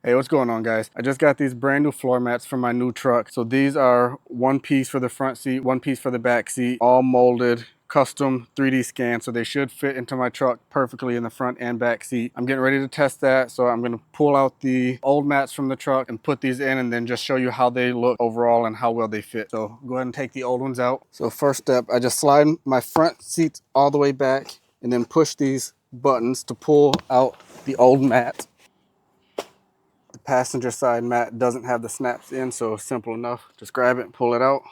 Hey, what's going on, guys? I just got these brand new floor mats for my new truck. So these are one piece for the front seat, one piece for the back seat, all molded, custom 3D scan. So they should fit into my truck perfectly in the front and back seat. I'm getting ready to test that. So I'm going to pull out the old mats from the truck and put these in and then just show you how they look overall and how well they fit. So go ahead and take the old ones out. So first step, I just slide my front seat all the way back and then push these buttons to pull out the old mat. Passenger side mat doesn't have the snaps in, so simple enough. Just grab it and pull it out.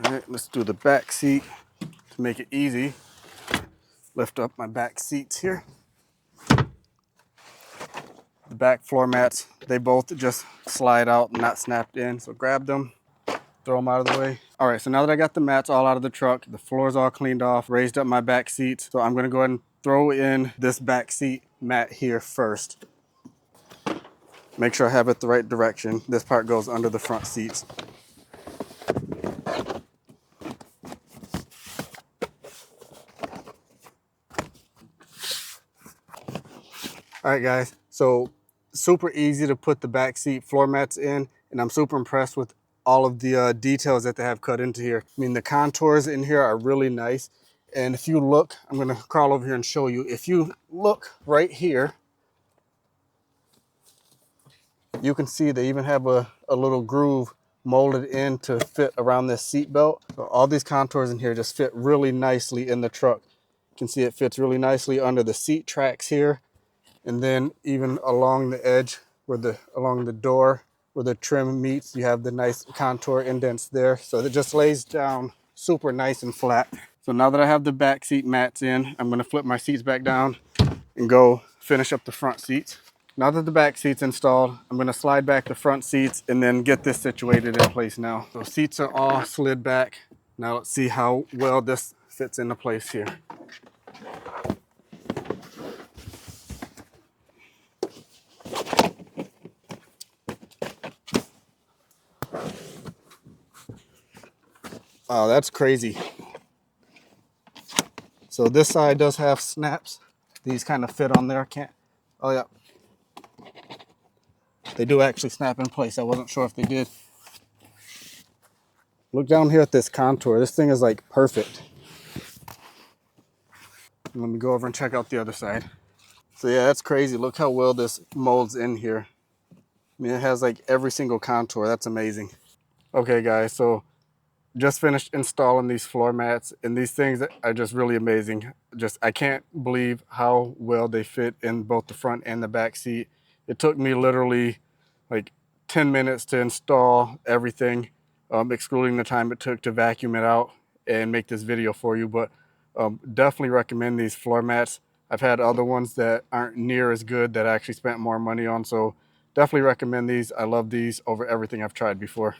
All right, let's do the back seat to make it easy. Lift up my back seats here. The back floor mats, they both just slide out, not snapped in. So grab them, throw them out of the way. All right, so now that I got the mats all out of the truck, the floor's all cleaned off, raised up my back seats. So I'm gonna go ahead and throw in this back seat mat here first. Make sure I have it the right direction. This part goes under the front seats. All right, guys, so super easy to put the back seat floor mats in, and I'm super impressed with all of the details that they have cut into here. I mean, the contours in here are really nice. And if you look, I'm gonna crawl over here and show you. If you look right here, you can see they even have a little groove molded in to fit around this seat belt. So all these contours in here just fit really nicely in the truck. You can see it fits really nicely under the seat tracks here. And then even along the edge along the door where the trim meets, you have the nice contour indents there. So it just lays down super nice and flat. So now that I have the back seat mats in, I'm gonna flip my seats back down and go finish up the front seats. Now that the back seat's installed, I'm gonna slide back the front seats and then get this situated in place now. So seats are all slid back. Now let's see how well this fits into place here. Wow, that's crazy. So this side does have snaps. These kind of fit on there. Oh yeah. They do actually snap in place. I wasn't sure if they did. Look down here at this contour. This thing is like perfect. Let me go over and check out the other side. So yeah, that's crazy. Look how well this molds in here. I mean, it has like every single contour. That's amazing. Okay, guys, so just finished installing these floor mats, and these things are just really amazing. I can't believe how well they fit in both the front and the back seat. It took me literally like 10 minutes to install everything, excluding the time it took to vacuum it out and make this video for you. But definitely recommend these floor mats. I've had other ones that aren't near as good that I actually spent more money on. So definitely recommend these. I love these over everything I've tried before.